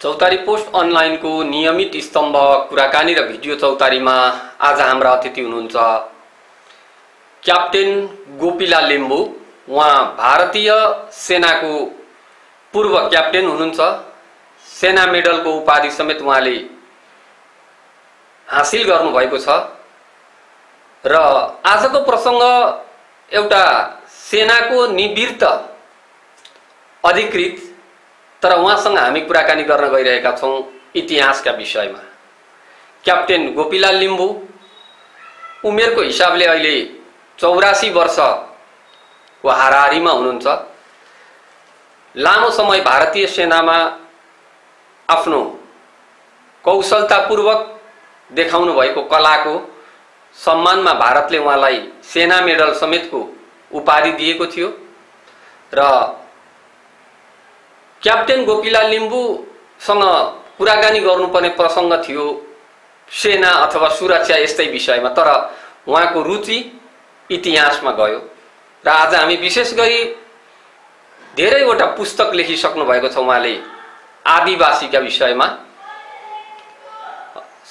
चौतारी post online को नियमित स्तम्भ कुराकानी र भिडियो चौतारीमा आज हाम्रा अतिथि हुनुहुन्छ क्याप्टेन गोपीलाल लिम्बू। उहाँ भारतीय सेनाको पूर्व क्याप्टेन हुनुहुन्छ। सेना मेडलको उपाधि समेत उहाँले हासिल गर्नुभएको छ र आजको प्रसंग एउटा सेनाको निवृत्त अधिकृत तर उहाँसँग हामी कुराकानी गर्न गइरहेका छौं इतिहासका विषयमा। क्याप्टेन गोपीलाल लिम्बू उमेरको हिसाबले अहिले 84 वर्षको हाराहारीमा हुनुहुन्छ। लामो समय भारतीय सेनामा आफ्नो कौशलतापूर्वक देखाउनु भएको कलाको सम्मानमा भारतले उहाँलाई सेना मेडल समेतको उपाधि दिएको थियो र क्याप्टेन गोपीलाल लिम्बूसँग कुराकानी गर्नुपर्ने प्रसंग थियो सेना अथवा सुरक्षा यस्तै विषयमा, तर उहाँको रुचि इतिहासमा गयो र आज हामी विशेष गरी धेरैवटा पुस्तक लेखिसक्नु भएको छ। उहाँले आदिवासीका विषयमा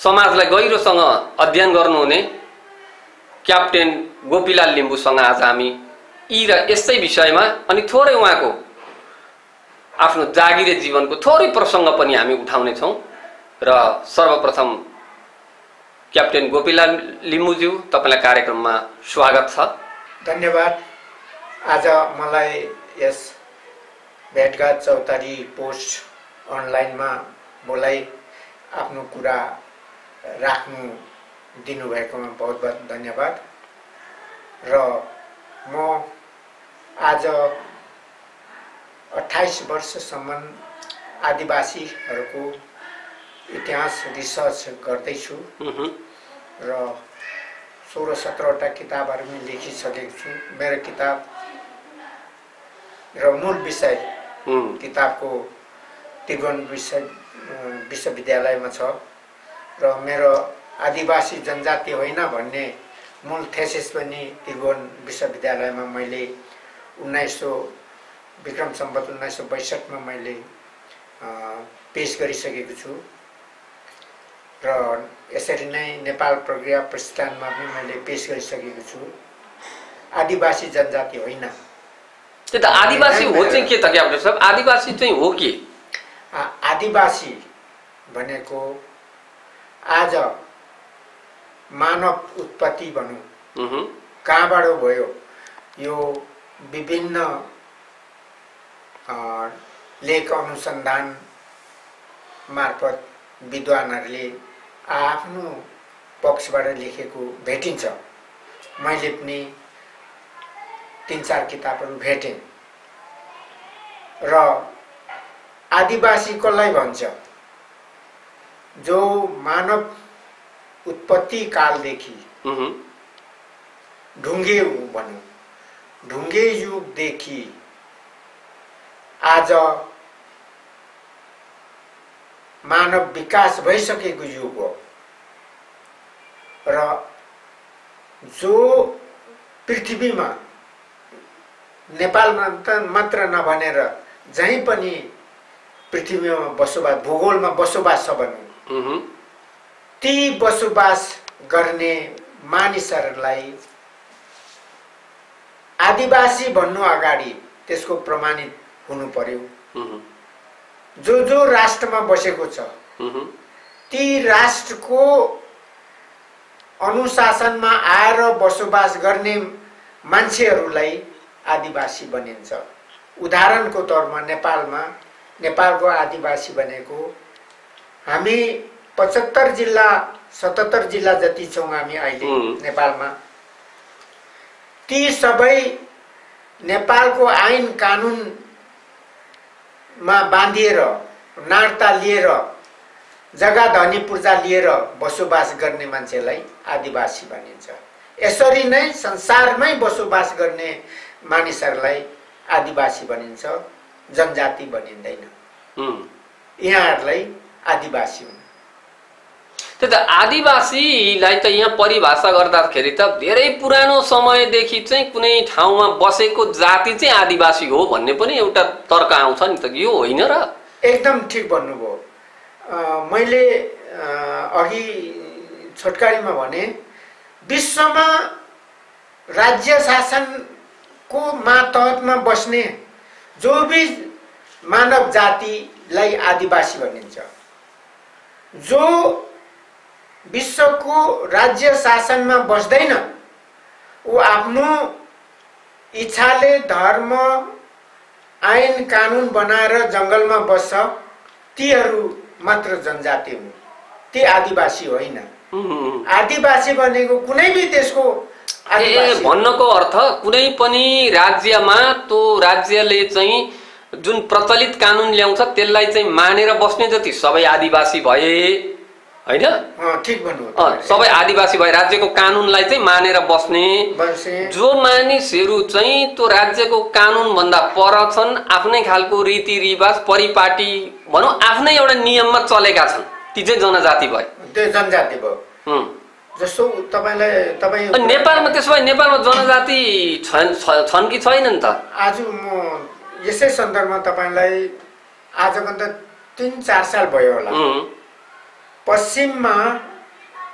समाजलाई गहिरोसँग अध्ययन गर्नुहुने क्याप्टेन गोपीलाल लिम्बूसँग आज हामी यी र यस्तै विषयमा अनि थोरै उहाँको आफ्नो जागिरे जीवनको थोरै प्रसंग पनि हामी उठाउने छौं र सर्वप्रथम क्याप्टेन गोपीलाल लिम्बूज्यू तपाईलाई कार्यक्रममा स्वागत छ। धन्यवाद। आज मलाई यस भेटघाट चौतारी पोस्ट अनलाइनमा बोलाई आफ्नो कुरा राख्नु दिनुभएकोमा बहुत बहुत धन्यवाद। र म आज 28 वर्षसम्म आदिवासीहरूको इतिहास रिसर्च गर्दैछु र 16-17वटा किताबहरू पनि लेखिसकेको छु। मेरो किताब र मूल विषय किताबको त्रिभुवन विश्वविद्यालयमा छ र मेरो आदिवासी जनजाति होइन भन्ने मूल थेसिस पनि त्रिभुवन विश्वविद्यालयमा मैले विक्रम सम्वत 1962 मा मैले पेश गरिसकेको छु र यसरी नै नेपाल प्रज्ञा प्रतिष्ठानमा पनि मैले पेश गरिसकेको छु। आदिवासी जनजाति होइन। त्यो त आदिवासी हो चाहिँ के त क्याप्टेन साहब? आदिवासी चाहिँ हो के? आदिवासी भनेको आज मानव उत्पत्ति भनौं कहाँबाट भयो यो विभिन्न लेख अनुसन्धान मार्फत विद्वानहरूले आफ्नो पक्षबाट लेखेको भेटिन्छ। मैले पनि 3-4 किताबहरू भेटेँ र आदिवासी कसलाई भन्छ? जो मानव उत्पत्ति कालदेखि ढुङ्गे भनौं ढुङ्गे युगदेखि आज मानव विकास भइसकेको युग हो र जो पृथ्वीमा नेपालमा मात्र नभनेर जहीँ पनि पृथ्वीमा बसोबास भूगोलमा बसोबास छ भनौं ती बसोबास गर्ने मानिसहरूलाई आदिवासी भन्नु अगाडि त्यसको प्रमाणित हुनु पर्यो। जो राष्ट्रमा बसेको छ ती राष्ट्रको अनुशासनमा आएर बसोबास गर्ने मान्छेहरूलाई आदिवासी भनिन्छ। उदाहरणको तौरमा नेपालको आदिवासी भनेको हामी 75 जिल्ला 77 जिल्ला जति छौं हामी अहिले नेपालमा। ती सबै नेपालको ऐन कानुनमा बाँधिएर नागरिकता लिएर जग्गा धनी पूर्जा लिएर बसोबास गर्ने मान्छेलाई आदिवासी भनिन्छ। यसरी नै संसारमै बसोबास गर्ने मानिसहरूलाई आदिवासी भनिन्छ, जनजाति भनिँदैन। यहाँहरूलाई आदिवासी हुन्। त्यो त आदिवासीलाई त यहाँ परिभाषा गर्दाखेरि त धेरै पुरानो समयदेखि चाहिँ कुनै ठाउँमा बसेको जाति चाहिँ आदिवासी हो भन्ने पनि एउटा तर्क आउँछ नि त, यो होइन र? एकदम ठीक भन्नुभयो। मैले अघि छोटकारीमा भने विश्वमा राज्य शासनको मातहतमा बस्ने जो भी मानव जातिलाई आदिवासी भनिन्छ। जो विश्वको राज्य शासनमा बस्दैन, ऊ आफ्नो इच्छाले धर्म ऐन कानुन बनाएर जङ्गलमा बस्छ, तीहरू मात्र जनजाति हुन्, ती आदिवासी होइन। आदिवासी भनेको कुनै भी देशको भन्नको अर्थ कुनै पनि राज्यमा त्यो राज्यले चाहिँ जुन प्रचलित कानुन ल्याउँछ त्यसलाई चाहिँ मानेर बस्ने जति सबै आदिवासी भए हैन? ठीक भन्नु। सबै आदिवासी भए राज्यको कानुनलाई चाहिँ मानेर बस्ने जो मानिसहरू चाहिँ त्यो राज्यको कानुन भन्दा पर छन्, आफ्नै खालको रीतिरिवाज परिपाटी भनौँ आफ्नै एउटा नियममा चलेका छन्, ती चाहिँ जनजाति भए। त्यो जनजाति भयो। जस्तो तपाईँ नेपालमा त्यसो भए नेपालमा जनजाति छन् कि छैनन् त? आज म यसै सन्दर्भमा तपाईँलाई आजभन्दा 3-4 साल भयो होला, पश्चिममा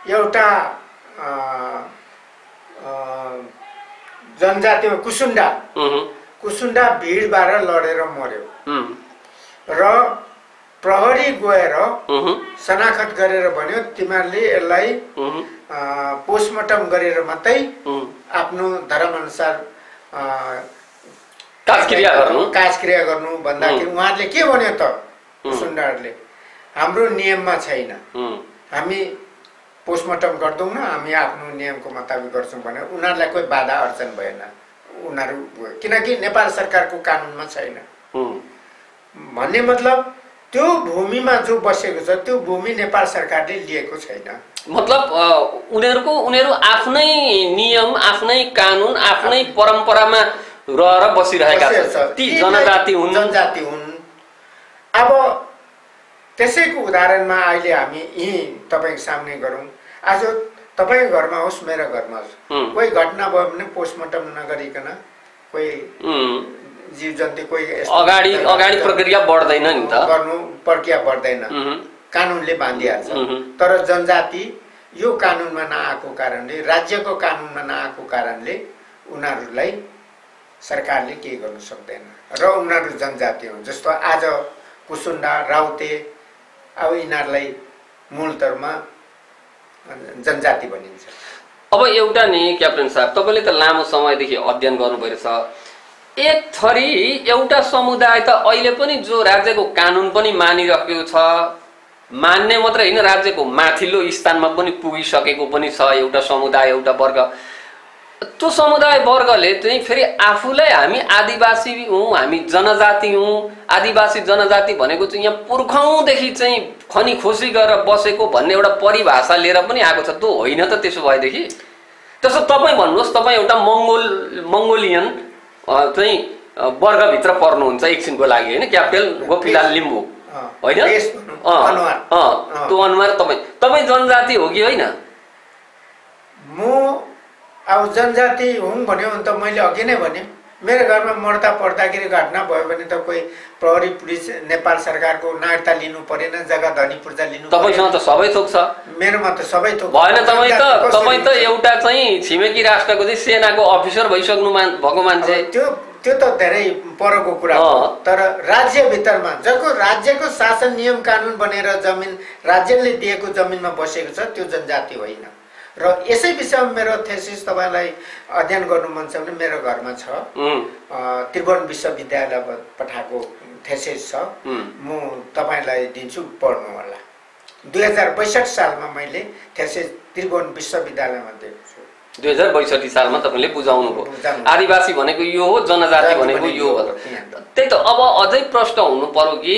एउटा जनजातिमा कुसुन्डा भिडबाट लडेर मर्यो र प्रहरी गएर शनाखत गरेर भन्यो तिमीहरूले यसलाई पोस्टमार्टम गरेर मात्रै आफ्नो धर्मअनुसार काजक्रिया गर्नु भन्दाखेरि उहाँहरूले के भन्यो त कुसुन्डाहरूले, हाम्रो नियममा छैन, हामी पोस्टमार्टम गर्दैनौँ, हामी आफ्नो नियमको मुताबिक गर्छौँ भने उनीहरूलाई कोही बाधा अर्चन भएन। उनीहरू किनकि नेपाल सरकारको कानुनमा छैन भन्ने मतलब त्यो भूमिमा जो बसेको छ त्यो भूमि नेपाल सरकारले लिएको छैन। मतलब उनीहरू आफ्नै नियम, आफ्नै कानुन, आफ्नै परम्परामा रहेर बसिरहेका छन्, ती जनजाति हुन्। अब त्यसैको उदाहरणमा अहिले हामी यही तपाईँको सामने गरौँ। आज तपाईँको घरमा होस्, मेरो घरमा होस्, कोही घटना भयो भने पोस्टमार्टम नगरिकन कोही जीव जन्तु कोही अगाडि प्रक्रिया बढ्दैन नि त, गर्नु प्रक्रिया बढ्दैन, कानुनले बाँधिहाल्छ। तर जनजाति यो कानुनमा नआएको कारणले, राज्यको कानुनमा नआएको कारणले उनीहरूलाई सरकारले केही गर्नु सक्दैन र उनीहरू जनजाति हुन्। जस्तो आज कुसुन्डा, राउते, अब यिनीहरूलाई मूलतरमा जनजाति भनिन्छ। अब एउटा नि क्याप्टेन साहब, तपाईँले त लामो समयदेखि अध्ययन गर्नुभएको छ, एक थरी एउटा समुदाय त अहिले पनि जो राज्यको कानुन पनि मानिरहेको छ, मान्ने मात्रै होइन राज्यको माथिल्लो स्थानमा पनि पुगिसकेको पनि छ एउटा समुदाय, एउटा वर्ग। त्यो समुदाय वर्गले चाहिँ फेरि आफूलाई हामी आदिवासी हौँ, हामी जनजाति हौँ, आदिवासी जनजाति भनेको चाहिँ यहाँ पुर्खौँदेखि चाहिँ खनी खोसी गरेर बसेको भन्ने एउटा परिभाषा लिएर पनि आएको छ। त्यो होइन त त्यसो भएदेखि? त्यसो तपाईँ भन्नुहोस्, तपाईँ एउटा मङ्गोलियन चाहिँ वर्गभित्र पर्नुहुन्छ एकछिनको लागि होइन? क्याप्टेन गोपीलाल लिम्बू होइन? त्यो अनुहार तपाईँ जनजाति हो कि होइन? म अब जनजाति हुँ भन्यो भने त मैले अघि नै भने मेरो घरमा मर्दा पर्दाखेरि घटना भयो भने त कोही प्रहरी पुलिस नेपाल सरकारको नागरिकता लिनु परेन, जग्गा धनी पूर्जा लिनु परेन। तपाईसँग त सबै थोक छ। मेरोमा त सबै थोक भएन। तपाईँ त एउटा चाहिँ छिमेकी राष्ट्रको चाहिँ सेनाको अफिसर भइसक्नु भएको मान्छे। त्यो त धेरै परको कुरा हो। तर राज्यभित्रमा जसको राज्यको शासन नियम कानुन बनेर जमिन राज्यले दिएको जमिनमा बसेको छ त्यो जनजाति होइन। र यसै विषयमा मेरो थेसिस तपाईँलाई अध्ययन गर्नु मन छ भने मेरो घरमा छ, त्रिभुवन विश्वविद्यालय पठाएको थेसिस छ, म तपाईँलाई दिन्छु, पढ्नु होला। 2062 सालमा मैले थेसिस त्रिभुवन विश्वविद्यालयमा दिएको छु। 2062 सालमा तपाईँले बुझाउनु भयो आदिवासी भनेको यो हो, जनजाति भनेको यो हो। त्यही त अब अझै प्रश्न हुनु पर्यो कि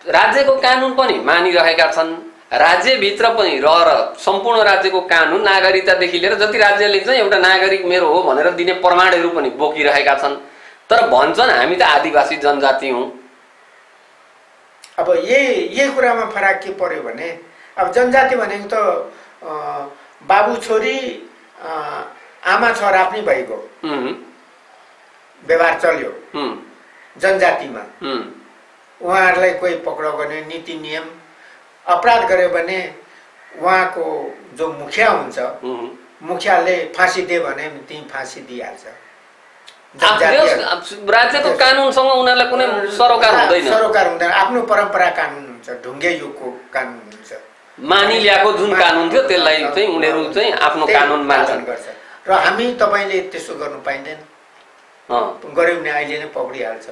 राज्यको कानुन पनि मानिरहेका छन्, राज्यभित्र पनि रहेर सम्पूर्ण राज्यको कानुन नागरिकतादेखि लिएर जति राज्यले चाहिँ एउटा नागरिक मेरो हो भनेर दिने प्रमाणहरू पनि बोकिरहेका छन्, तर भन्छन् हामी त आदिवासी जनजाति हौँ। अब यही कुरामा फरक के पर्यो भने अब जनजाति भनेको त बाबु छोरी आमा छोरा आफ्नै भइगयो व्यवहार चल्यो जनजातिमा। उहाँहरूलाई कोही पक्राउ गर्ने नीति नियम, अपराध गर्यो भने उहाँको जो मुखिया हुन्छ मुखियाले फाँसी दे भने त्यही फाँसी दिइहाल्छ। राज्यको कानुनसँग उनीहरूलाई कुनै सरोकार हुँदैन, सरोकार हुँदैन। आफ्नो परम्परा कानुन हुन्छ, ढुङ्गे युगको कानुन हुन्छ, मानि ल्याएको जुन कानुन थियो त्यसलाई चाहिँ उनीहरू चाहिँ आफ्नो कानुन मान्छन् गर्छ। र हामी तपाईँले त्यसो गर्नु पाइँदैन, गऱ्यो भने अहिले नै पक्रिहाल्छ।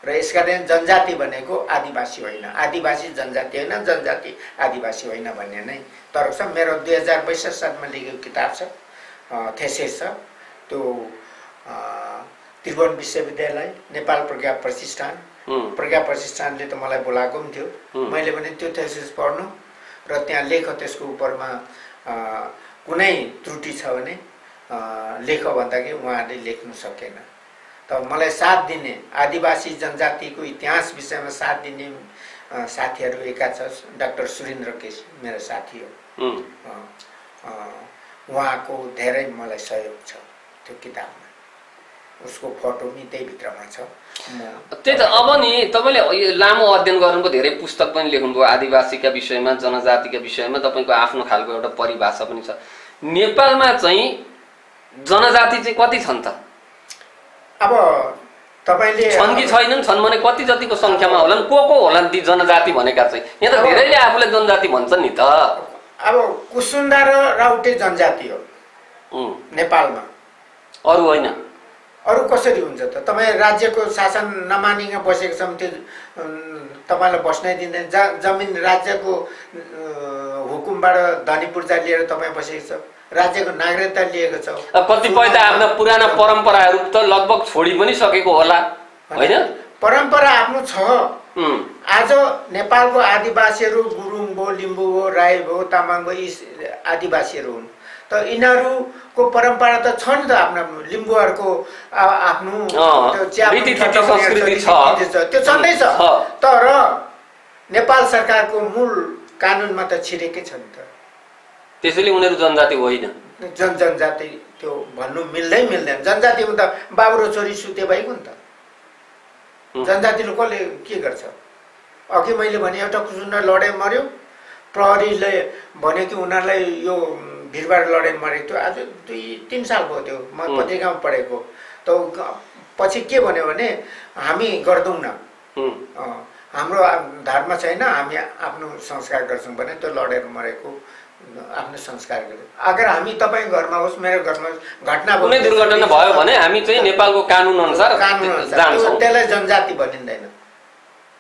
र यसकारण जनजाति भनेको आदिवासी होइन, आदिवासी जनजाति होइन, जनजाति आदिवासी होइन भन्ने नै तर्क छ। मेरो 2062 सालमा लेखेको किताब छ, थेसिस छ, त्यो त्रिभुवन विश्वविद्यालय, नेपाल प्रज्ञा प्रतिष्ठान, प्रज्ञा प्रतिष्ठानले त मलाई बोलाएको पनि थियो। मैले पनि त्यो थेसिस पढ्नु र त्यहाँ लेख, त्यसको उपरमा कुनै त्रुटि छ भने लेख भन्दाखेरि उहाँहरूले लेख्नु सकेन। त मलाई साथ दिने आदिवासी जनजातिको इतिहास विषयमा साथ दिने साथीहरू एका छ, डाक्टर सुरेन्द्र केश मेरो साथी हो। उहाँको धेरै मलाई सहयोग छ त्यो किताबमा, उसको फोटो पनि त्यही भित्रमा छ। त्यही त। अब नि तपाईँले लामो अध्ययन गर्नुभयो, धेरै पुस्तक पनि लेख्नुभयो आदिवासीका विषयमा, जनजातिका विषयमा, तपाईँको आफ्नो खालको एउटा परिभाषा पनि छ। नेपालमा चाहिँ जनजाति चाहिँ कति छन् त? अब तपाईँले छन् कि छैनन्? छन् भने कति जतिको सङ्ख्यामा होलान्? को होलान् ती जनजाति भनेका चाहिँ? यहाँ त धेरैले आफूलाई जनजाति भन्छन् नि त। अब कुसुन्डा र राउटे जनजाति हो नेपालमा, अरू होइन। अरू कसरी हुन्छ त? तपाईँ राज्यको शासन नमानिकन बसेको छ भने त्यो तपाईँलाई बस्नै दिँदैन। जमिन राज्यको हुकुमबाट धनी पूर्जा लिएर तपाईँ बसेको छ, राज्यको नागरिकता लिएको छ। कतिपय त आफ्ना पुराना परम्पराहरू त लगभग छोडी पनि सकेको होला, होइन? परम्परा आफ्नो छ। आज नेपालको आदिवासीहरू गुरुङ भयो, लिम्बू भयो, राई भयो, तामाङ भयो, यी आदिवासीहरू हुन्। त यिनीहरूको परम्परा त छ नि त आफ्नो आफ्नो। लिम्बूहरूको आफ्नो त्यो छँदै छ, तर नेपाल सरकारको मूल कानुनमा त छिरेकै छ नि त। त्यसैले उनीहरू जनजाति होइन। जनजाति त्यो भन्नु मिल्दैन। जनजातिमा त बाबु र छोरी सुते भएको नि त। जनजातिले कसले के गर्छ? अघि मैले भने एउटा कुसुन्डा लडाइँ मर्यो, प्रहरीले भन्यो कि उनीहरूलाई यो भिरबार लडाइँ मरेको थियो। आज 2-3 साल भयो त्यो, म पत्रिकामा पढेको। त पछि के भन्यो भने हामी गर्दैनौँ न, हाम्रो धर्म छैन, हामी आफ्नो संस्कार गर्छौँ भने त्यो लडेर मरेको आफ्नो संस्कार गर्यो। अगर हामी तपाईँ घरमा होस्, मेरो घरमा घटना कुनै दुर्घटना भयो भने हामी चाहिँ नेपालको कानुन अनुसार जान्छौँ। त्यसलाई जनजाति भनिँदैन,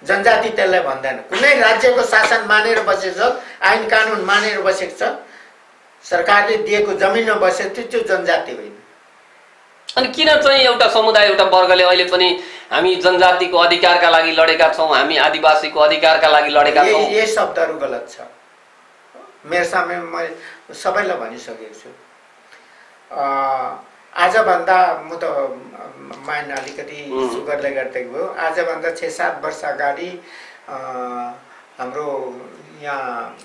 जनजाति त्यसलाई भन्दैन। कुनै राज्यको शासन मानेर बसेको छ, आइन कानुन मानेर बसेको छ, सरकारले दिएको जमिनमा बसेको थियो, त्यो जनजाति होइन। अनि किन चाहिँ एउटा समुदाय, एउटा वर्गले अहिले पनि हामी जनजातिको अधिकारका लागि लडेका छौँ, हामी आदिवासीको अधिकारका लागि लडेका छौँ? यही शब्दहरू गलत छ। मेरो सामने मैले सबैलाई भनिसकेको छु। आजभन्दा म त माइन अलिकति सुगरले गर्दै भयो, आजभन्दा 6-7 वर्ष अगाडि हाम्रो यहाँ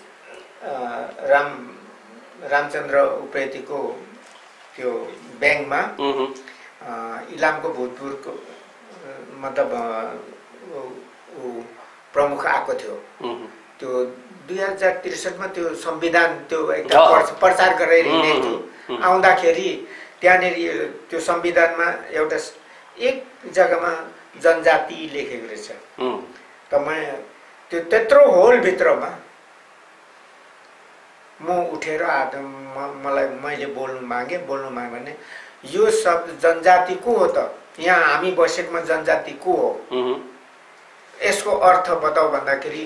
रामचन्द्र उप्रेतीको त्यो ब्याङ्कमा इलामको भूतपूर्वको मतलब प्रमुख आएको थियो। त्यो 2063 त्यो संविधान त्यो एकदम प्रचार गरेर हिँडेको थियो। आउँदाखेरि त्यहाँनिर त्यो संविधानमा एउटा एक जग्गामा जनजाति लेखेको रहेछ। त म त्यो त्यत्रो होलभित्रमा म उठेर मैले बोल्नु मागेँ भने यो शब्द जनजाति को हो त? यहाँ हामी बसेकोमा जनजाति को हो? यसको अर्थ बताऊ भन्दाखेरि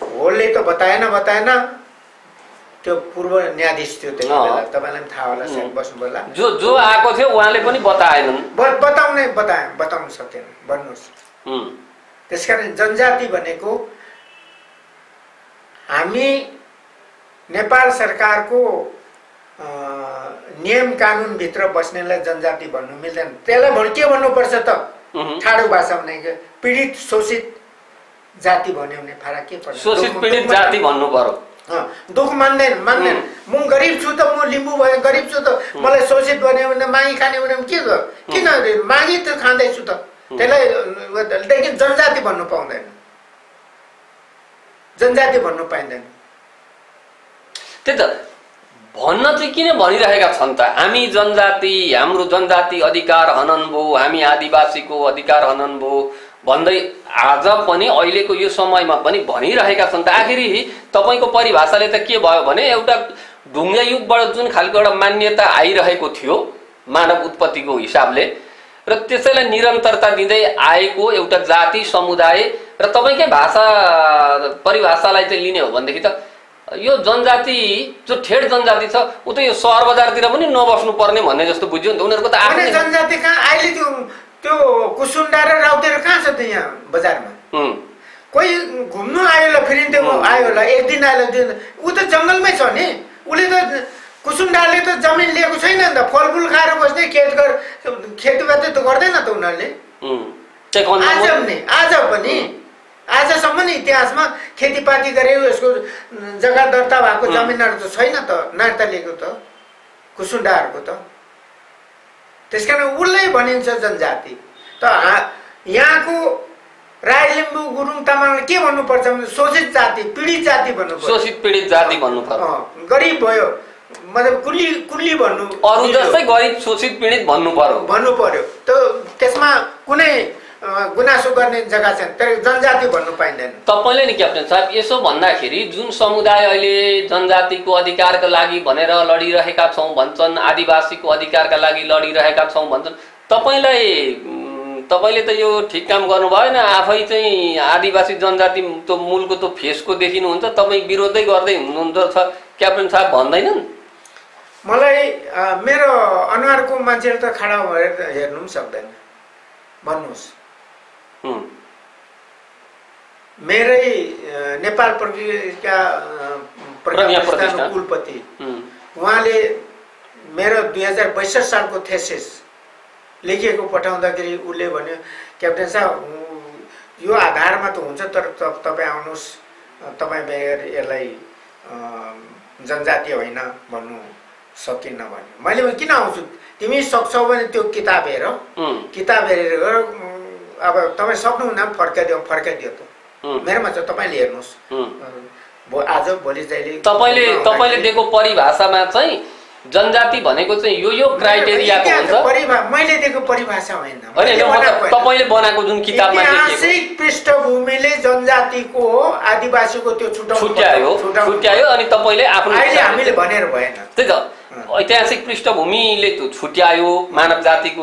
होलले त बताएन। त्यो पूर्व न्यायाधीश थियो त्यति बेला, तपाईँलाई पनि थाहा होला, सायद बस्नु होला। जो आएको थियो उहाँले पनि बताएनन्, बताउन सकेन। भन्नुहोस्। त्यसकारण जनजाति भनेको हामी नेपाल सरकारको नियम कानुन भित्र बस्नेलाई जनजाति भन्नु मिल्दैन। त्यसलाई के भन्नुपर्छ त? ठाडो भाषा भनेको पीडित शोषित जाति भन्यो भने फरक के पर्छ? शोषित पीडित जाति भन्नु पर्यो। दुख मान्दैन। म गरिब छु त, म लिम्बू भयो, गरिब छु त, मलाई शोषित भन्यो भने मागी खाने भने के किन मागी त खाँदैछु त? त्यसलाई जनजाति भन्नु पाउँदैन। जनजाति भन्नु पाइँदैन। त्यही त भन्न चाहिँ किन भनिरहेका छन् त, हामी जनजाति, हाम्रो जनजाति अधिकार हनन भयो, हामी आदिवासीको अधिकार हनन भयो भन्दै आज पनि अहिलेको यो समयमा पनि भनिरहेका छन् त। आखिरी तपाईँको परिभाषाले त के भयो भने एउटा ढुङ्गा युगबाट जुन खालको एउटा मान्यता आइरहेको थियो मानव उत्पत्तिको हिसाबले र त्यसैलाई निरन्तरता दिँदै आएको एउटा जाति समुदाय र तपाईँकै भाषा परिभाषालाई चाहिँ लिने हो भनेदेखि त यो जनजाति जो ठेट जनजाति छ ऊ त यो सहर बजारतिर पनि नबस्नु पर्ने भन्ने जस्तो बुझ्यो नि त। उनीहरूको त आफ्नै जनजाति कहाँ अहिले त्यो कुसुन्डा र राउतेर कहाँ छ त यहाँ बजारमा? कोही घुम्नु आयो होला, फेरि त्यो आयो होला, एक दिन आयो दिन ऊ त जङ्गलमै छ नि। उसले त कुसुन्डाले त जमिन लिएको छैन नि त, फलफुल खाएर बस्ने खेतीपाती त गर्दैन त उनीहरूले। आज पनि आजसम्म नि इतिहासमा खेतीपाती गरे यसको जग्गा दर्ता भएको जमिनहरू त छैन त नार्ता लिएको त कुसुन्डाहरूको त। त्यस कारण उसलाई भनिन्छ जनजाति। त यहाँको राई लिम्बू गुरुङ तामाङले के भन्नुपर्छ भने शोषित जाति, पीडित जाति भन्नुपर्छ। शोषित पीडित जाति भन्नु पर्यो। गरिब भयो मतलब कुल्ली भन्नु, अरू जस्तै गरिब शोषित पीडित भन्नु पर्यो। त त्यसमा कुनै गुनासो गर्ने जग्गा छैन, तर जनजाति भन्नु पाइँदैन। तपाईँले नि क्याप्टेन साहब यसो भन्दाखेरि जुन समुदाय अहिले जनजातिको अधिकारका लागि भनेर लडिरहेका छौँ भन्छन्, आदिवासीको अधिकारका लागि लडिरहेका छौँ भन्छन्, तपाईँले त यो ठिक काम गर्नु भएन। आफै चाहिँ आदिवासी जनजाति त्यो मूलको त्यो फेसको देखिनुहुन्छ, तपाईँ विरोधै गर्दै हुनुहुन्छ क्याप्टेन साहब भन्दैनन्? मलाई मेरो अनुहारको मान्छेले त खडा भएर हेर्नु पनि सक्दैन। भन्नुहोस्, मेरै नेपाल प्रज्ञा प्रतिष्ठानको कुलपति उहाँले मेरो 2062 सालको थेसिस लेखिएको पठाउँदाखेरि उसले भन्यो क्याप्टेन साहब यो आधारमा त हुन्छ, तर तपाईँ आउनुहोस्, तपाईँ बेगर यसलाई जनजाति होइन भन्नु सकिन्न भन्यो। मैले किन आउँछु, तिमी सक्छौ भने त्यो किताब हेर, किताब हेरेर अब तपाईँ सक्नुहुन्न फर्काइदियो त मेरोमा छ, तपाईँले हेर्नुहोस्। आज भोलि जहिले तपाईँले दिएको परिभाषामा चाहिँ जनजाति भनेको चाहिँ यो क्राइटेरियाको हुन्छ। मैले दिएको परिभाषा होइन, तपाईँले बनाएको जुन किताबमा ऐतिहासिक पृष्ठभूमिले जनजातिको हो, आदिवासीको त्यो छुट्यायो अनि तपाईँले आफ्नो हामीले भनेर भएन। त्यही त ऐतिहासिक पृष्ठभूमिले त्यो छुट्यायो, मानव जातिको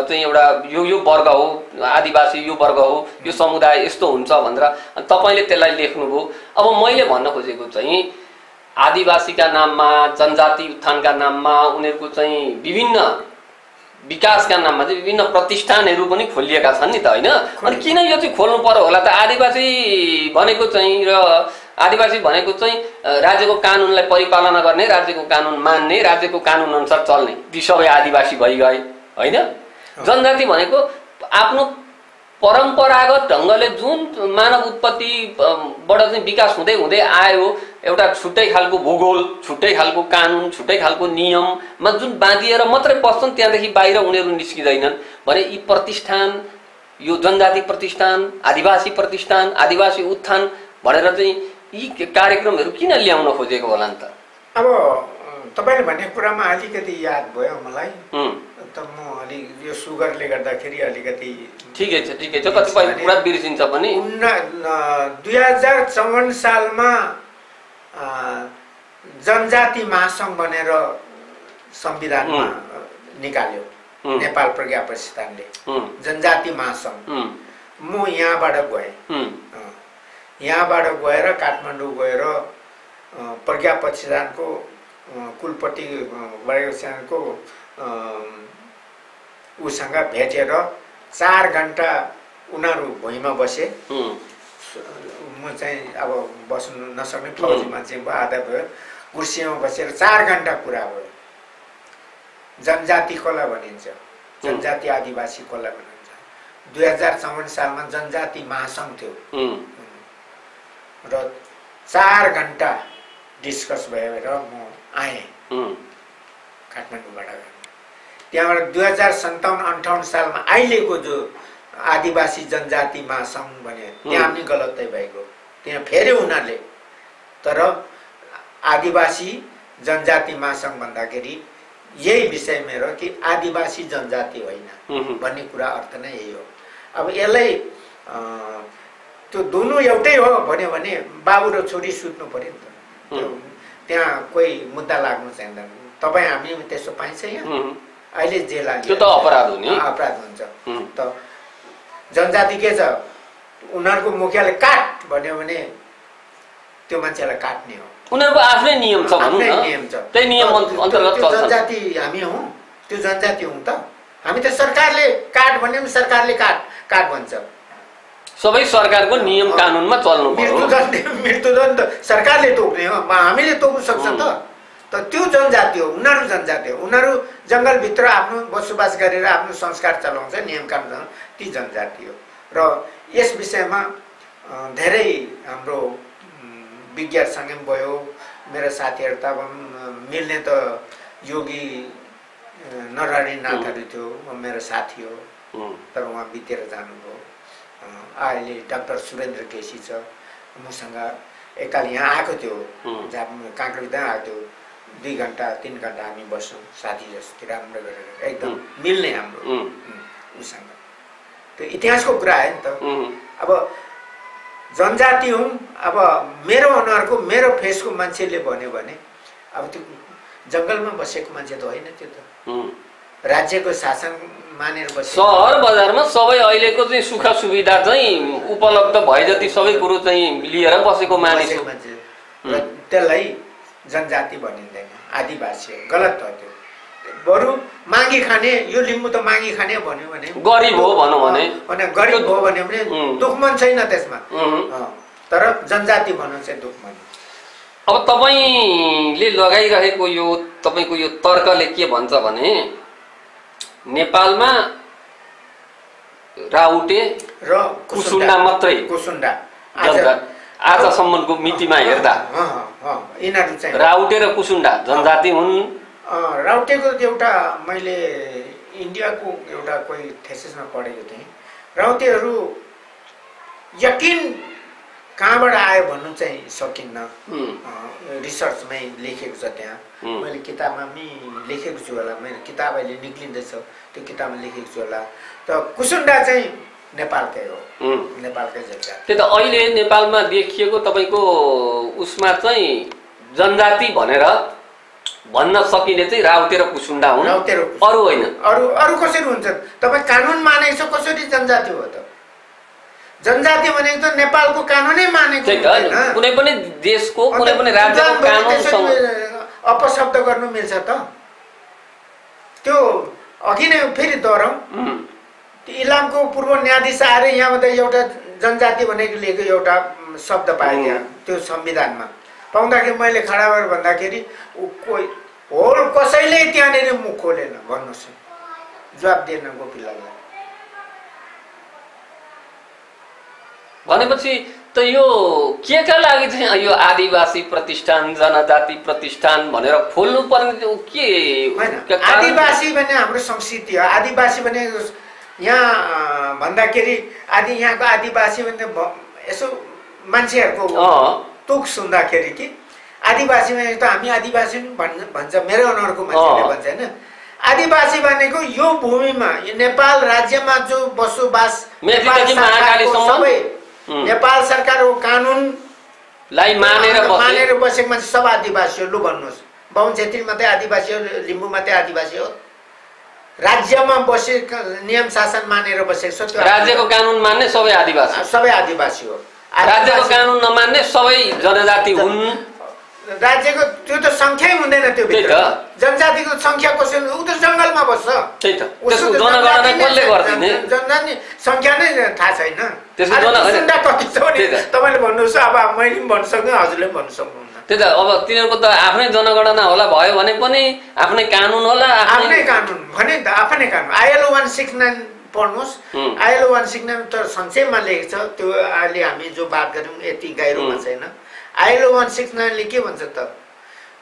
चाहिँ एउटा यो वर्ग हो, आदिवासी यो वर्ग हो, यो समुदाय यस्तो हुन्छ भनेर तपाईँले त्यसलाई लेख्नुभयो। अब मैले भन्न खोजेको चाहिँ आदिवासीका नाममा, जनजाति उत्थानका नाममा उनीहरूको चाहिँ विभिन्न विकासका नाममा चाहिँ विभिन्न प्रतिष्ठानहरू पनि खोलिएका छन् नि त, होइन? अनि किन यो चाहिँ खोल्नु पर्यो होला त? आदिवासी भनेको चाहिँ राज्यको कानुनलाई परिपालना गर्ने, राज्यको कानुन मान्ने, राज्यको कानुन अनुसार चल्ने, ती सबै आदिवासी भइगए, होइन? जनजाति भनेको आफ्नो परम्परागत ढङ्गले जुन मानव उत्पत्तिबाट चाहिँ विकास हुँदै हुँदै आयो, एउटा छुट्टै खालको भूगोल, छुट्टै खालको कानुन, छुट्टै खालको नियममा जुन बाँधिएर मात्रै बस्छन्, त्यहाँदेखि बाहिर उनीहरू निस्किँदैनन् भने यी प्रतिष्ठान, यो जनजाति प्रतिष्ठान, आदिवासी प्रतिष्ठान, आदिवासी उत्थान भनेर चाहिँ यी कार्यक्रमहरू किन ल्याउन खोजेको होला नि त? अब तपाईँले भनेको कुरामा अलिकति याद भयो मलाई, त म अलि यो सुगरले गर्दाखेरि अलिकति ठिकै छ कतिपय कुरा बिर्सिन्छ पनि। 2054 सालमा जनजाति महासङ्घ भनेर संविधानमा निकाल्यो नेपाल प्रज्ञा प्रतिष्ठानले, जनजाति महासङ्घ। म यहाँबाट गएर काठमाडौँ गएर प्रज्ञा प्रतिष्ठानको कुलपति वर्गको उसँग भेटेर 4 घण्टा उनीहरू भुइँमा बसे। म चाहिँ अब बस्नु नसक्ने फौजी मान्छे भयो, आधा भयो, कुर्सीमा बसेर 4 घण्टा कुरा भयो। जनजाति कसलाई भनिन्छ, जनजाति आदिवासी कसलाई भनिन्छ। 2054 सालमा जनजाति महासङ्घ थियो र 4 घण्टा डिस्कस भएर म आएँ काठमाडौँबाट। त्यहाँबाट 2057-58 सालमा अहिलेको जो आदिवासी जनजाति महासङ्घ भन्यो त्यहाँ पनि गलतै भएको, त्यहाँ फेरि उनीहरूले तर आदिवासी जनजाति महासङ्घ भन्दाखेरि यही विषय मेरो कि आदिवासी जनजाति होइन भन्ने कुरा अर्थ नै यही हो। अब यसलाई त्यो दोनों एउटै हो भन्यो भने बाबु र छोरी सुत्नु पर्यो नि त, त्यहाँ कोही मुद्दा लाग्नु चाहिँदैन। तपाईँ हामी त्यसो पाइन्छ यहाँ अहिले जेल हाल्यो, त्यो त अपराध हो नि, अपराध हुन्छ। त जनजाति के छ, उनीहरूको मुखियाले काट भन्यो भने त्यो मान्छेलाई काट्ने हो, उनीहरूको आफ्नै नियम छ भनौँ न, नियम छ, त्यही नियम अन्तर्गत त्यो जनजाति हामी हौँ, त्यो जनजाति हौँ त। हामी त सरकारले काट भन्यो भने सरकारले काट भन्छ। सबै सरकारको नियम कानुनमा चल्नु पर्यो। मृत्युदण्ड सरकारले तोक्ने हो, हामीले तोक्नु सक्छ त त्यो जनजाति हो, उनीहरू जनजाति हो, उनीहरू जङ्गलभित्र आफ्नो बसोबास गरेर आफ्नो संस्कार चलाउँछ, नियम कानुन, ती जनजाति हो। र यस विषयमा धेरै हाम्रो विज्ञहरूसँग भयो, मेरो साथीहरू त अब मिल्ने त योगी नरहरि नाथहरू थियो, मेरो साथी हो, तर उहाँ बितेर जानुभयो। अहिले डाक्टर सुरेन्द्र केसी छ, मसँग एककाल यहाँ आएको थियो, काँक्रेबिदा आएको थियो, 2 घण्टा 3 घण्टा हामी बस्यौँ साथी जस्तो राम्रो गरेर, एकदम मिल्ने हाम्रो उसँग। त्यो इतिहासको कुरा आयो नि त। अब जनजाति हुँ, अब मेरो अनुहारको मेरो फेसको मान्छेले भन्यो भने अब त्यो जङ्गलमा बसेको मान्छे त होइन, त्यो त राज्यको शासन मानेर बसेको। सहर बजारमा सबै अहिलेको चाहिँ सुख सुविधा चाहिँ उपलब्ध भए जति सबै कुरो चाहिँ लिएर बसेको मानिस मान्छे, त्यसलाई जनजाति भनिँदैन, आदिवासी हो, गलत हो त्यो। बरु मागी खाने, यो लिम्बू त मागी खाने भन्यो भने गरिब हो भनौँ भने, गरिब हो भन्यो भने दुखमन छैन त्यसमा, तर जनजाति भन्नु चाहिँ दुखमन। अब तपाईँले लगाइरहेको यो तपाईँको यो तर्कले के भन्छ भने नेपालमा राउटे र कुसुन्डा मात्रै, कुसुन्डा आजसम्मको मितिमा हेर्दा यिनीहरू चाहिँ राउटे र कुसुन्डा जनजाति हुन्। राउटेको एउटा मैले इन्डियाको एउटा कोही थेसिसमा पढेको थिएँ, राउटेहरू यकिन कहाँबाट आयो भन्नु चाहिँ सकिन्न, रिसर्चमै लेखेको छ त्यहाँ, मैले किताबमा पनि लेखेको छु होला, मेरो किताब अहिले निक्लिँदैछ, त्यो किताबमा लेखेको छु होला। त कुसुन्डा चाहिँ नेपालकै हो, नेपालकै जनजाति। त्यही त अहिले नेपालमा देखिएको तपाईँको उसमा चाहिँ जनजाति भनेर भन्न सकिने चाहिँ राउटे र कुसुन्डा हुन्, अरू होइन। अरू कसरी हुन्छ? तपाईँ कानुन मानेको छ, कसरी जनजाति हो त? जनजाति भनेको त नेपालको कानुनै मानेको होइन, कुनै पनि देशको कुनै पनि राज्यको कानुनसँग अपशब्द गर्नु मिल्छ त? त्यो अघि नै फेरि दोहोऱ्याउँ, इलामको पूर्व न्यायाधीश आएर यहाँ मात्रै एउटा जनजाति भनेको लेखेको एउटा शब्द पाएँ त्यहाँ, त्यो संविधानमा पाउँदाखेरि मैले खडा भएर भन्दाखेरि कोही होल कसैले त्यहाँनिर मुख खोलेन, भन्नुहोस्, जवाब दिएन गोपीलाललाई। भनेपछि त यो के का लागि चाहिँ यो आदिवासी प्रतिष्ठान, जनजाति प्रतिष्ठान भनेर खोल्नु पर्ने के? आदिवासी भने हाम्रो संस्कृति हो, आदिवासी भने यहाँ भन्दाखेरि यहाँको आदिवासी भने यसो मान्छेहरूको तुक सुन्दाखेरि कि आदिवासी भने त हामी आदिवासी भन्छ, मेरो अनुहारको मान्छेले भन्छ होइन। आदिवासी भनेको यो भूमिमा, यो नेपाल राज्यमा जो बसोबास, नेपाल सरकारको कानुनलाई मानेर बसेको मान्छे सब आदिवासी हो। लु भन्नुहोस्, बाहुन छेत्री मात्रै आदिवासी हो, लिम्बू मात्रै आदिवासी हो? राज्यमा बसेको नियम शासन मानेर बसेको छ, त्यो राज्यको कानुन मान्ने सबै आदिवासी, सबै आदिवासी हो। राज्यको कानुन नमान्ने सबै जनजाति हुन्। राज्यको त्यो त सङ्ख्यै हुँदैन, त्यो जनजातिको सङ्ख्या कसरी? ऊ त जङ्गलमा बस्छ, त्यही त। त्यसको जनगणना कसले गर्दिने? जनजाति सङ्ख्या नै थाहा छैन। त्यसको जनगणना कति छ भने तपाईँले भन्नुहोस्, अब मैले पनि भन्नु सक्दैन, हजुरले पनि भन्नु सक्नुहुन्न। त्यही त, अब तिनीहरूको त आफ्नै जनगणना होला, भयो भने पनि आफ्नै कानुन होला, आफ्नै कानुन भने त आफ्नै कानुन। ILO 169 पढ्नुहोस्, ILO 169 त संक्षेपमा लेखेको छ, त्यो अहिले हामी जो बात गऱ्यौँ यति गहिरोमा छैन। ILO 169 ले के भन्छ त?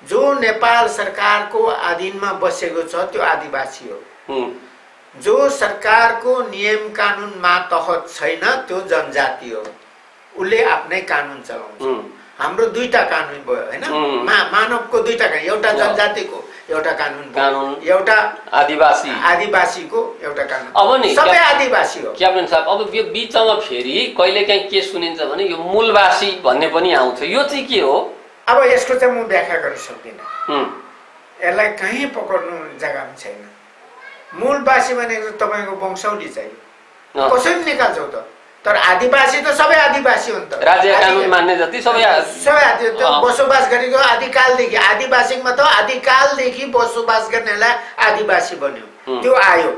जो नेपाल सरकारको अधीनमा बसेको छ त्यो आदिवासी हो, जो सरकारको नियम कानुनमा तहत छैन त्यो जनजाति हो, उसले आफ्नै कानुन चलाउँछ। हाम्रो दुईटा कानुन भयो हैन, मानवको दुईटा कानुन, एउटा जनजातिको एउटा कानुन, एउटा आदिवासीको एउटा कानुन। अब नि सबै आदिवासी हो क्याप्टेन साहब। अब यो बीचमा फेरि कहिलेकाहीँ के सुनिन्छ भने यो मूलवासी भन्ने पनि आउँछ, यो चाहिँ के हो? अब यसको चाहिँ म व्याख्या गर्न सक्दिनँ, यसलाई कहीँ पक्र्नु जग्गा पनि छैन। मूलवासी भनेको तपाईँको वंशावली चाहियो, कसरी निकाल्छौ त? तर आदिवासी त सबै आदिवासी हो नि त, राज्य कानुन मान्ने जति सबै बसोबास गरेको आदिकालदेखि। आदिवासीमा त आदिकालदेखि बसोबास गर्नेलाई आदिवासी बन्यो, त्यो आयो।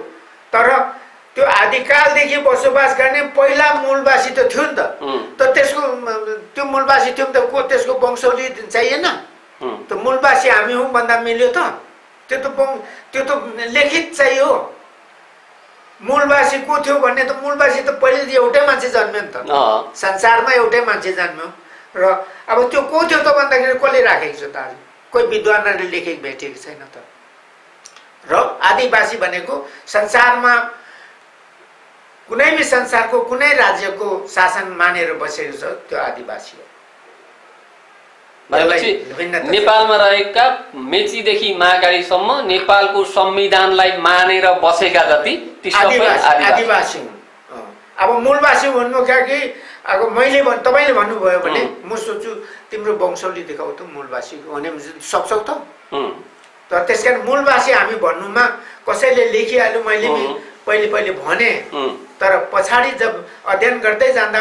तर त्यो आदिकालदेखि बसोबास गर्ने पहिला मूलवासी त थियो नि त त्यसको त्यो मूलवासी थियो नि त, को त्यसको वंशावली चाहिएन? त मूलवासी हामी हौँ भन्दा मिल्यो त? त्यो त लिखित चाहियो। मूलवासी को थियो भन्ने त मूलवासी त पहिले एउटै मान्छे जन्म्यो नि त, संसारमा एउटै मान्छे जन्म्यो। र अब त्यो को थियो त भन्दाखेरि कसले राखेको छ त? आज कोही विद्वानहरूले लेखेको भेटेको छैन त। र आदिवासी भनेको संसारमा कुनै भी संसारको कुनै राज्यको शासन मानेर बसेको छ त्यो आदिवासी हो। भनेपछि नेपालमा रहेका मेचीदेखि महाकालीसम्म नेपालको संविधानलाई मानेर बसेका जति ती सबै आदिवासी हुन्। अब मूलवासी भन्नु क्या कि अब मैले तपाईँले भन्नुभयो भने म सोच्छु तिम्रो वंशावली देखाउ त मूलवासी भने सक्छौ त? तर त्यस कारण मूलवासी हामी भन्नुमा कसैले लेखिहाल्यो, मैले पहिले भने। तर पछाडि जब अध्ययन गर्दै जाँदा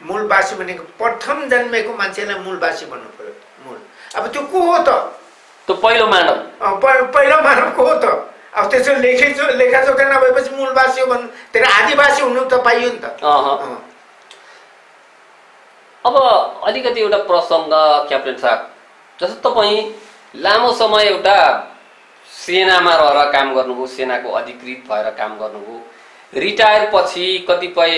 मूलवासी भनेको प्रथम जन्मेको मान्छेलाई मूलवासी भन्नु पर्यो। मूल अब त्यो को हो त? त्यो पहिलो मानव, पहिलो मानव को हो त? अब त्यसो लेखाजोखा नभएपछि मूलवासी हो भन्नु, तर आदिवासी हुनु त पाइयो नि त। अब अलिकति एउटा प्रसङ्ग क्याप्टेन साहब, जस्तो तपाईँ लामो समय एउटा सेनामा रहेर काम गर्नुभयो, सेनाको अधिकृत भएर काम गर्नुभयो। रिटायर पछि कतिपय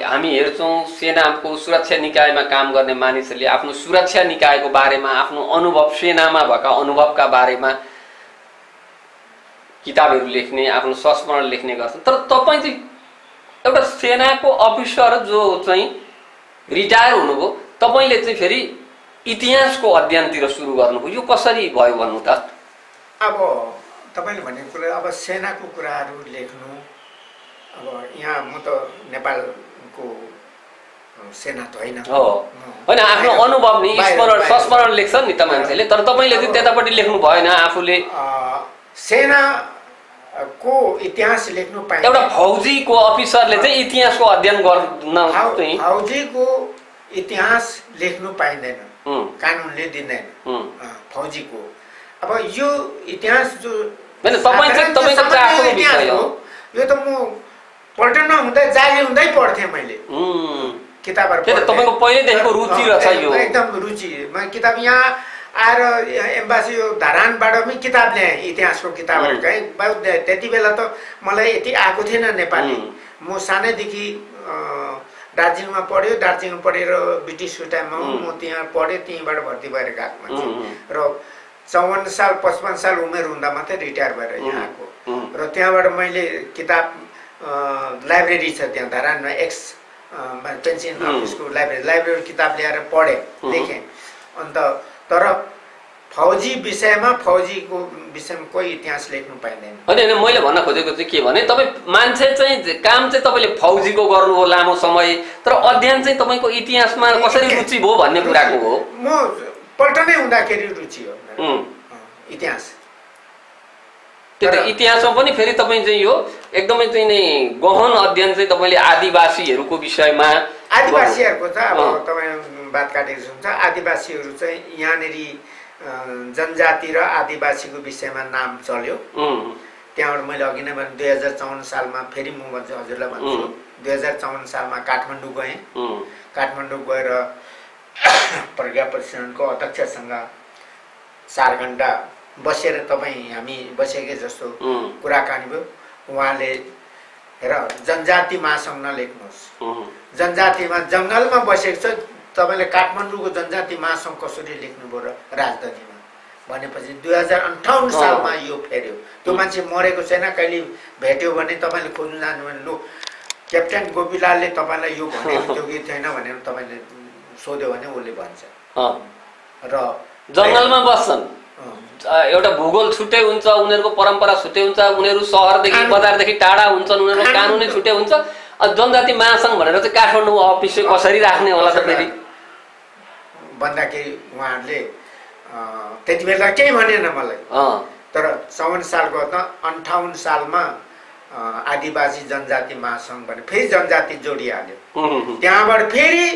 हामी हेर्छौँ सेनाको सुरक्षा निकायमा काम गर्ने मानिसहरूले आफ्नो सुरक्षा निकायको बारेमा, आफ्नो अनुभव, सेनामा भएका अनुभवका बारेमा किताबहरू लेख्ने, आफ्नो संस्मरण लेख्ने गर्छन्। तर तपाईँ चाहिँ एउटा सेनाको अफिसर जो चाहिँ रिटायर हुनुभयो, तपाईँले चाहिँ फेरि इतिहासको अध्ययनतिर सुरु गर्नुभयो, यो कसरी भयो भन्नु त? अब तपाईँले भनेको कुरा, अब सेनाको कुराहरू लेख्नु, अब यहाँ म त नेपालको सेना त होइन, आफ्नो अनुभव नि संस्मरण लेख्छ नि त मान्छेले। तर तपाईँले चाहिँ त्यतापट्टि लेख्नु भएन, आफूले सेनाको इतिहास लेख्नु पाइन्छ। एउटा फौजीको अफिसरले चाहिँ इतिहासको अध्ययन गर्न, फौजीको इतिहास लेख्नु पाइँदैन, कानुनले दिँदैन फौजीको। अब यो इतिहास जो इतिहास हो, यो त म पढ्न नहुँदै जारी हुँदै पढ्थेँ मैले किताबहरू। तपाईँको पहिलेदेखिको रुचि रहेछ यो? एकदम रुचि। म किताब यहाँ आएर एम्बासी यो धरानबाट पनि किताब ल्याएँ, इतिहासको किताबहरू। त्यति बेला त मलाई यति आएको थिएन नेपाली। म सानैदेखि दार्जिलिङमा पढ्यो, दार्जिलिङमा पढेर ब्रिटिसको टाइममा म त्यहाँ पढेँ, त्यहीँबाट भर्ती भएर गएको मान्छे। र 54 साल 55 साल उमेर हुँदा मात्रै रिटायर भएर यहाँ आएको। र त्यहाँबाट मैले किताब लाइब्रेरी छ त्यहाँ धरानमा, पेन्सन अफिसको लाइब्रेरी किताब ल्याएर पढेँ, लेखेँ। अन्त तर फौजी विषयमा, फौजीको विषयमा कोही इतिहास लेख्नु पाइँदैन। होइन, मैले भन्न खोजेको चाहिँ के भने, तपाईँ मान्छे चाहिँ काम चाहिँ तपाईँले फौजीको गर्नुभयो लामो समय, तर अध्ययन चाहिँ तपाईँको इतिहासमा कसरी रुचि भयो भन्ने कुराको हो। म पल्टनै हुँदाखेरि रुचि हो इतिहास। त्यो त इतिहासमा पनि फेरि तपाईँ चाहिँ यो एकदमै चाहिँ नै गहन अध्ययन चाहिँ तपाईँले आदिवासीहरूको विषयमा। आदिवासीहरूको त अब तपाईँ बात काटेको हुन्छ। आदिवासीहरू चाहिँ यहाँनिर जनजाति र आदिवासीको विषयमा नाम चल्यो। त्यहाँबाट मैले अघि नै भने 2054 सालमा फेरि म भन्छु, हजुरलाई भन्छु, 2054 सालमा काठमाडौँ गएँ। काठमाडौँ गएर प्रज्ञा प्रतिष्ठानको अध्यक्षसँग 4 घन्टा बसेर हामी बसेकै जस्तो कुराकानी भयो। उहाँले हेर, जनजाति महासङ्घ नलेख्नुहोस्, जनजातिमा जङ्गलमा बसेको छ, तपाईँले काठमाडौँको जनजाति महासङ्घ कसरी लेख्नुभयो र राजधानीमा भनेपछि 2058 सालमा यो फेर्यो। त्यो मान्छे मरेको छैन, कहिले भेट्यो भने तपाईँले खोज्नु जानु भने लु क्याप्टेन गोपीलालले तपाईँलाई यो भनेको थियो कि थिएन भनेर तपाईँले सोध्यो भने उसले भन्छ। र जङ्गलमा बस्छन्, एउटा भूगोल छुट्टै हुन्छ, उनीहरूको परम्परा छुट्टै हुन्छ, उनीहरू सहरदेखि बजारदेखि टाढा हुन्छन्, उनीहरूको कानुनै छुट्टै हुन्छ। जनजाति महासङ्घ भनेर चाहिँ काठमाडौँ अफिस चाहिँ कसरी राख्ने होला त फेरि भन्दाखेरि उहाँहरूले त्यति बेला केही भनेन मलाई। तर 54 सालको त 58 सालमा आदिवासी जनजाति महासङ्घ भने फेरि जनजाति जोडिहाल्यो। त्यहाँबाट फेरि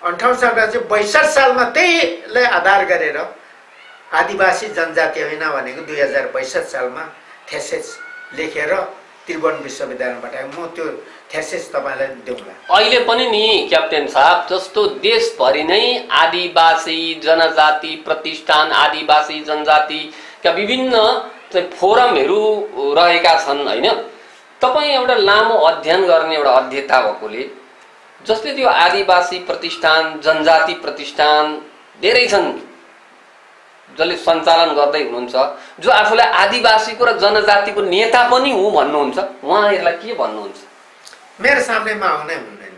58 सालमा चाहिँ 62 सालमा त्यहीलाई आधार गरेर आदिवासी जनजाति होइन भनेको 2062 सालमा थेसिस लेखेर त्रिभुवन विश्वविद्यालयमा पठाएँ। म त्यो थेसिस तपाईँलाई देऊँला। अहिले पनि नि क्याप्टेन साहब, जस्तो देशभरि नै आदिवासी जनजाति प्रतिष्ठान, आदिवासी जनजातिका विभिन्न फोरमहरू रहेका छन् होइन। तपाईँ एउटा लामो अध्ययन गर्ने एउटा अध्येता भएकोले जस्तै त्यो आदिवासी प्रतिष्ठान, जनजाति प्रतिष्ठान धेरै छन् जसले सञ्चालन गर्दै हुनुहुन्छ, जो आफूलाई आदिवासीको र जनजातिको नेता पनि हुँ भन्नुहुन्छ, उहाँहरूलाई के भन्नुहुन्छ? मेरो सामनेमा आउनै हुँदैन,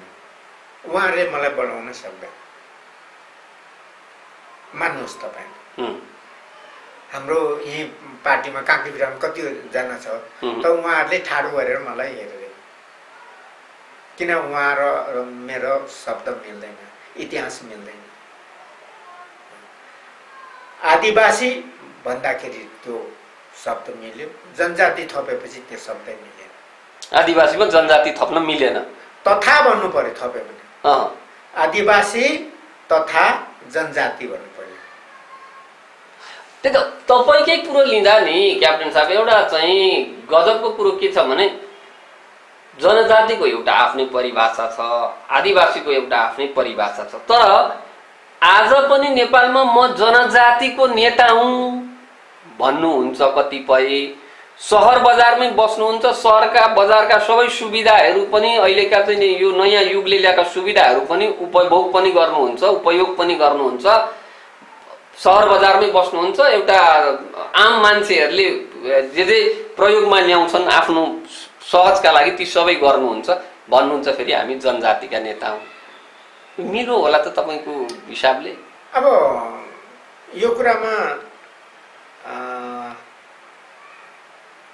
उहाँहरूले मलाई बोलाउन सक्दैन। मान्नुहोस् तपाईँ, हाम्रो यही पार्टीमा काङ्क्रिबिरामा कतिजना छ, त उहाँहरूले ठाडो गरेर मलाई हेरेर, किन उहाँ र मेरो शब्द मिल्दैन, इतिहास मिल्दैन। आदिवासी भन्दाखेरि त्यो शब्द मिल्यो, जनजाति थपेपछि त्यो शब्दै मिलेन। आदिवासीमा जनजाति थप्न मिलेन, तथा भन्नु पर्यो। थप्यो भने आदिवासी तथा जनजाति भन्नु पर्यो। त्यही त तपाईँकै कुरो लिँदा नि क्याप्टेन साहब, एउटा चाहिँ गजबको कुरो के छ भने जनजातिको एउटा आफ्नै परिभाषा छ, आदिवासीको एउटा आफ्नै परिभाषा छ। तर आज पनि नेपालमा म जनजातिको नेता हुँ भन्नुहुन्छ कतिपय। सहर बजारमै बस्नुहुन्छ, सहरका बजारका सबै सुविधाहरू पनि अहिलेका चाहिँ यो नयाँ युगले ल्याएका सुविधाहरू पनि उपभोग पनि गर्नुहुन्छ, उपयोग पनि गर्नुहुन्छ। सहर बजारमै बस्नुहुन्छ, एउटा आम मान्छेहरूले जे प्रयोगमा ल्याउँछन् आफ्नो सहजका लागि ती सबै गर्नुहुन्छ, भन्नुहुन्छ फेरि हामी जनजातिका नेता हौँ। मिलो होला त तपाईँको हिसाबले? अब यो कुरामा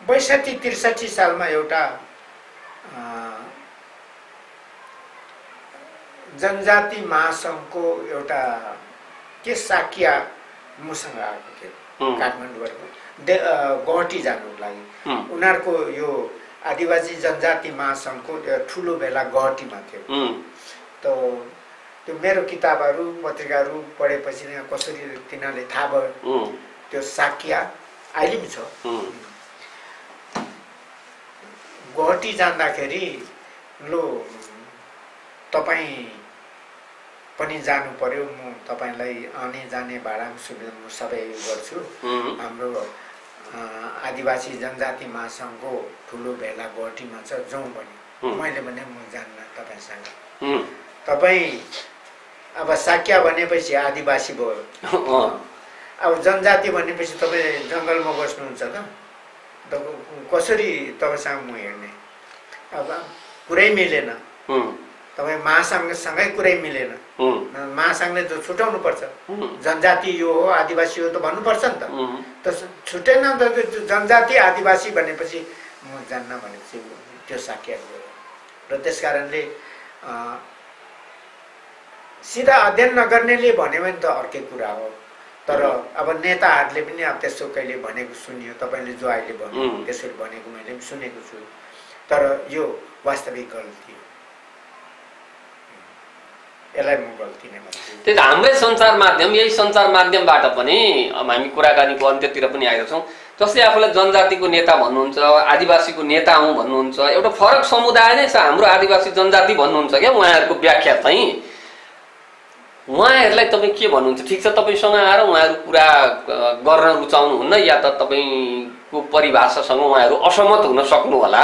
62-63 सालमा एउटा जनजाति महासङ्घको एउटा के साकिया मसँग आएको थियो काठमाडौँबाट गौहटी जानुको लागि। उनीहरूको यो आदिवासी जनजाति महासङ्घको ठुलो भेला गौहटीमा थियो। त्यो मेरो किताबहरू पत्रिकाहरू पढेपछि कसरी तिनीहरूले थाहा भयो त्यो साकिया अहिले पनि छ। गौहटी जाँदाखेरि लो तपाईँ पनि जानु पर्यो, म तपाईँलाई आउने जाने भाडाको सुविधा म सबै गर्छु। हाम्रो आदिवासी जनजाति महासङ्घको ठुलो भेला गौहटीमा छ, जाउँ भन्यो। मैले भने म जान्न तपाईँसँग। तपाईँ अब साक्या भनेपछि आदिवासी भयो, अब जनजाति भनेपछि तपाईँ जङ्गलमा बस्नुहुन्छ त कसरी तपाईँसँग म हेर्ने? अब कुरै मिलेन, तपाईँ महासङ्घसँगै कुरै मिलेन। महासङ्घले त छुट्याउनु पर्छ, जनजाति यो हो आदिवासी हो त भन्नुपर्छ नि त छुटेन त। जनजाति आदिवासी भनेपछि म जान्न भनेपछि त्यो साक्या गयो। र त्यस कारणले सिधा अध्ययन नगर्नेले भन्यो भने त अर्कै कुरा हो। तर अब नेताहरूले पनि अब त्यसो कहिले भनेको सुनियो, तपाईँले जो अहिले भन्नु त्यसरी भनेको मैले पनि सुनेको छु। तर यो वास्तविक गल्ती हो, यसलाई म गल्ती नै भन्छु। त्यही त हाम्रै सञ्चार माध्यम, यही सञ्चार माध्यमबाट पनि अब हामी कुराकानीको अन्त्यतिर पनि आएका छौँ। जसले आफूलाई जनजातिको नेता भन्नुहुन्छ, आदिवासीको नेता हुँ भन्नुहुन्छ, एउटा फरक समुदाय नै छ हाम्रो आदिवासी जनजाति भन्नुहुन्छ क्या उहाँहरूको व्याख्या चाहिँ। उहाँहरूलाई तपाईँ के भन्नुहुन्छ? ठिक छ, तपाईँसँग आएर उहाँहरू कुरा गर्न रुचाउनुहुन्न या त तपाईँको परिभाषासँग उहाँहरू असहमत हुन सक्नु होला।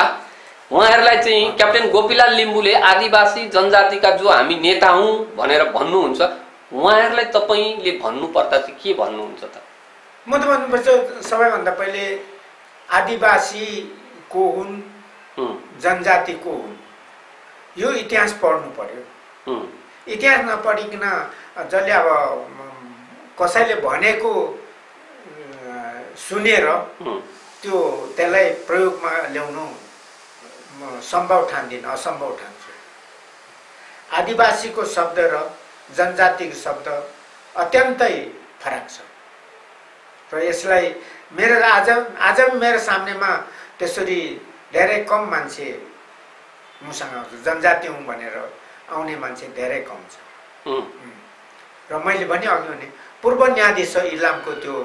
उहाँहरूलाई चाहिँ क्याप्टेन गोपीलाल लिम्बूले आदिवासी जनजातिका जो हामी नेता हौँ भनेर भन्नुहुन्छ, उहाँहरूलाई तपाईँले भन्नुपर्दा चाहिँ के भन्नुहुन्छ त? म त भन्नुपर्छ सबैभन्दा पहिले आदिवासी को हुन्, जनजाति को हुन्, यो इतिहास पढ्नु पर्यो। इतिहास नपढिकन जसले अब कसैले भनेको सुनेर त्यसलाई प्रयोगमा ल्याउनु सम्भव ठान्दिनँ, असम्भव ठान्छु। आदिवासीको शब्द र जनजातिको शब्द अत्यन्तै फरक छ र यसलाई मेरो आज मेरो सामनेमा त्यसरी धेरै कम मान्छे मसँग आउँछ। जनजाति हुँ भनेर आउने मान्छे धेरै कम छ। र मैले भने अघि भने पूर्व न्यायाधीश इलामको त्यो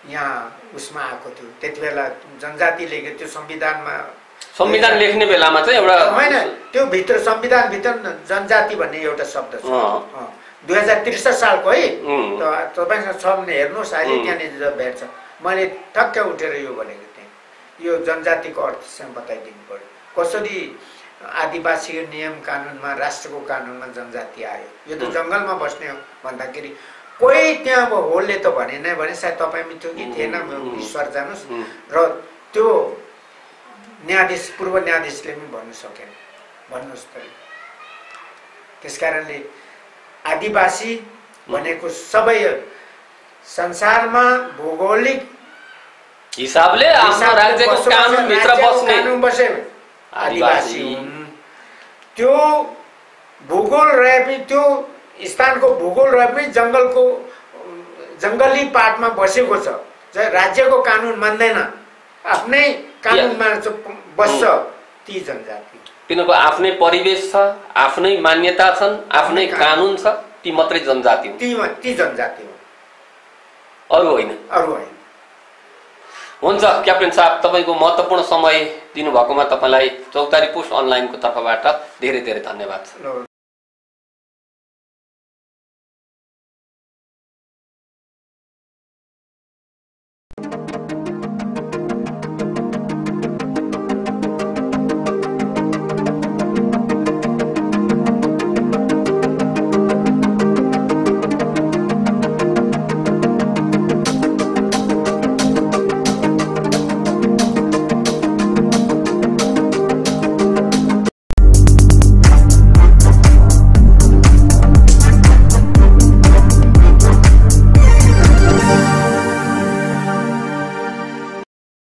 यहाँ उसमा आएको थियो, त्यति बेला जनजातिले त्यो संविधान लेख्ने बेलामा चाहिँ एउटा होइन, त्यो भित्र संविधानभित्र जनजाति भन्ने एउटा शब्द छ। 2063 सालको है, तपाईँसँग छ भने हेर्नुहोस्, अहिले त्यहाँनिर भेट्छ। मैले ठक्क उठेर यो भनेको थिएँ, यो जनजातिको अर्थसँग बताइदिनु पर्यो कसरी आदिवासी नियम कानुनमा, राष्ट्रको कानुनमा जनजाति आयो। यो त जङ्गलमा बस्ने हो भन्दाखेरि कोही त्यहाँ अब होलले त भने नै भने, सायद तपाईँमा थियो कि थिएन, ईश्वर जानुहोस्। र त्यो न्यायाधीश, पूर्व न्यायाधीशले पनि भन्नु सकेन, भन्नुहोस् त। त्यस कारणले आदिवासी भनेको सबै संसारमा भौगोलिक हिसाबले आफ्नो राज्यको कानुनभित्र बस्ने बसे आदिवासी हुन्। त्यो भूगोल रहे पनि, त्यो स्थानको भूगोल रहे पनि जङ्गली पाटमा बसेको छ, राज्यको कानुन मान्दैन, आफ्नै कानुनमा बस्छ, ती जनजाति। तिनीहरूको आफ्नै परिवेश छ, आफ्नै मान्यता छन्, आफ्नै कानुन छ, ती मात्रै जनजाति हुन्। ती जनजाति हुन्, अरू होइन। हुन्छ क्याप्टेन साहब, तपाईँको महत्त्वपूर्ण समय दिनुभएकोमा तपाईँलाई चौतारी पोस्ट अनलाइनको तर्फबाट धेरै धेरै धन्यवाद छ।